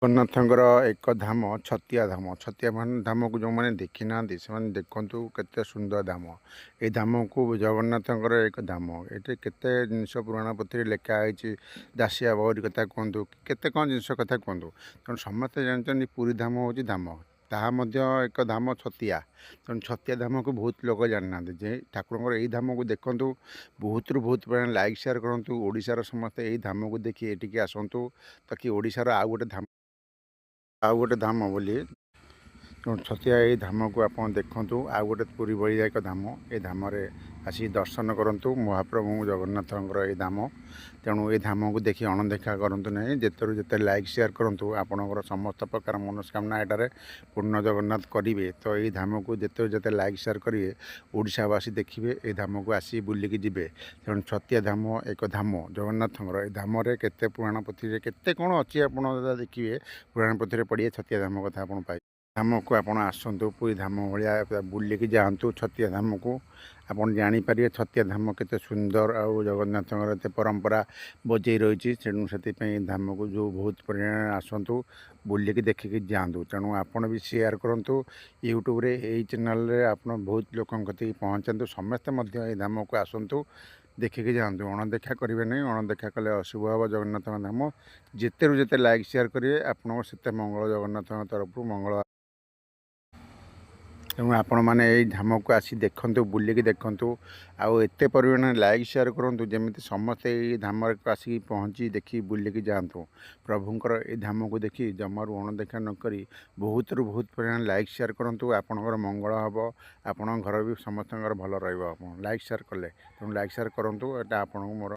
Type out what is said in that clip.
ଜଗନ୍ନାଥଙ୍କର ଏକ ଧାମ ଛତିଆ ଧାମ। ଛତିଆ ଧାମକୁ ଯେଉଁମାନେ ଦେଖି ନାହାନ୍ତି ସେମାନେ ଦେଖନ୍ତୁ କେତେ ସୁନ୍ଦର ଧାମ। ଏ ଧାମକୁ ଜଗନ୍ନାଥଙ୍କର ଏକ ଧାମ। ଏଠି କେତେ ଜିନିଷ ପୁରାଣ ପୋଥିରେ ଲେଖା ହେଇଛି। ଦାସିଆ ବଉରୀ କଥା କୁହନ୍ତୁ, କେତେ କ'ଣ ଜିନିଷ କଥା କୁହନ୍ତୁ। ତେଣୁ ସମସ୍ତେ ଜାଣିଛନ୍ତି ପୁରୀ ଧାମ ହେଉଛି ଧାମ, ତାହା ମଧ୍ୟ ଏକ ଧାମ ଛତିଆ। ତେଣୁ ଛତିଆ ଧାମକୁ ବହୁତ ଲୋକ ଜାଣିନାହାନ୍ତି। ଯେ ଠାକୁରଙ୍କର ଏଇ ଧାମକୁ ଦେଖନ୍ତୁ, ବହୁତରୁ ବହୁତ ପରିମାଣ ଲାଇକ୍ ସେୟାର କରନ୍ତୁ। ଓଡ଼ିଶାର ସମସ୍ତେ ଏଇ ଧାମକୁ ଦେଖି ଏଠିକି ଆସନ୍ତୁ, ତାକି ଓଡ଼ିଶାର ଆଉ ଗୋଟେ ଧାମ ବୋଲି। ତେଣୁ ଛତିଆ ଏଇ ଧାମକୁ ଆପଣ ଦେଖନ୍ତୁ। ଆଉ ଗୋଟେ ପୁରୀ ଭଳିଆ ଏକ ଧାମ, ଏ ଧାମରେ ଆସି ଦର୍ଶନ କରନ୍ତୁ ମହାପ୍ରଭୁ ଜଗନ୍ନାଥଙ୍କର ଏଇ ଧାମ। ତେଣୁ ଏ ଧାମକୁ ଦେଖି ଅଣଦେଖା କରନ୍ତୁ ନାହିଁ। ଯେତେ ଲାଇକ୍ ସେୟାର କରନ୍ତୁ, ଆପଣଙ୍କର ସମସ୍ତ ପ୍ରକାର ମନସ୍କାମନା ଏଠାରେ ପୂର୍ଣ୍ଣ ଜଗନ୍ନାଥ କରିବେ। ତ ଏଇ ଧାମକୁ ଯେତେ ଲାଇକ୍ ସେୟାର କରିବେ, ଓଡ଼ିଶାବାସୀ ଦେଖିବେ, ଏଇ ଧାମକୁ ଆସି ବୁଲିକି ଯିବେ। ତେଣୁ ଛତିଆ ଧାମ ଏକ ଧାମ ଜଗନ୍ନାଥଙ୍କର। ଏ ଧାମରେ କେତେ ପୁରାଣ ପୋଥିରେ କେତେ କ'ଣ ଅଛି ଆପଣ ଦେଖିବେ। ପୁରାଣ ପୋଥିରେ ପଢ଼ିବେ, ଛତିଆ ଧାମ କଥା ଆପଣ ପାଇବେ। ଧାମକୁ ଆପଣ ଆସନ୍ତୁ, ପୁରୀ ଧାମ ଭଳିଆ ବୁଲିକି ଯାଆନ୍ତୁ ଛତିଆ ଧାମକୁ। ଆପଣ ଜାଣିପାରିବେ ଛତିଆ ଧାମ କେତେ ସୁନ୍ଦର, ଆଉ ଜଗନ୍ନାଥଙ୍କର ଏତେ ପରମ୍ପରା ବଜେଇ ରହିଛି। ତେଣୁ ସେଥିପାଇଁ ଧାମକୁ ବହୁତ ପରିମାଣରେ ଆସନ୍ତୁ, ବୁଲିକି ଦେଖିକି ଯାଆନ୍ତୁ। ତେଣୁ ଆପଣ ବି ସେୟାର କରନ୍ତୁ ୟୁଟ୍ୟୁବରେ, ଏଇ ଚ୍ୟାନେଲରେ ଆପଣ ବହୁତ ଲୋକଙ୍କ କତିକି ପହଞ୍ଚାନ୍ତୁ। ସମସ୍ତେ ମଧ୍ୟ ଏଇ ଧାମକୁ ଆସନ୍ତୁ, ଦେଖିକି ଯାଆନ୍ତୁ। ଅଣଦେଖା କରିବେ ନାହିଁ, ଅଣଦେଖା କଲେ ଅଶୁଭ ହେବ ଜଗନ୍ନାଥଙ୍କ ଧାମ। ଯେତେ ଲାଇକ୍ ସେୟାର କରିବେ ଆପଣଙ୍କ ସେତେ ମଙ୍ଗଳ, ଜଗନ୍ନାଥଙ୍କ ତରଫରୁ ମଙ୍ଗଳ। ତେଣୁ ଆପଣମାନେ ଏଇ ଧାମକୁ ଆସି ଦେଖନ୍ତୁ, ବୁଲିକି ଦେଖନ୍ତୁ। ଆଉ ଏତେ ପରିମାଣରେ ଲାଇକ୍ ସେୟାର କରନ୍ତୁ ଯେମିତି ସମସ୍ତେ ଏଇ ଧାମରେ ଆସିକି ପହଞ୍ଚି ଦେଖି ବୁଲିକି ଯାଆନ୍ତୁ। ପ୍ରଭୁଙ୍କର ଏଇ ଧାମକୁ ଦେଖି ଜମାରୁ ଅଣଦେଖା ନକରି ବହୁତରୁ ବହୁତ ପରିମାଣରେ ଲାଇକ୍ ସେୟାର କରନ୍ତୁ। ଆପଣଙ୍କର ମଙ୍ଗଳ ହେବ, ଆପଣଙ୍କ ଘର ବି ସମସ୍ତଙ୍କର ଭଲ ରହିବ ଆପଣ ଲାଇକ୍ ସେୟାର କଲେ। ତେଣୁ ଲାଇକ୍ ସେୟାର କରନ୍ତୁ। ଏଇଟା ଆପଣଙ୍କୁ ମୋର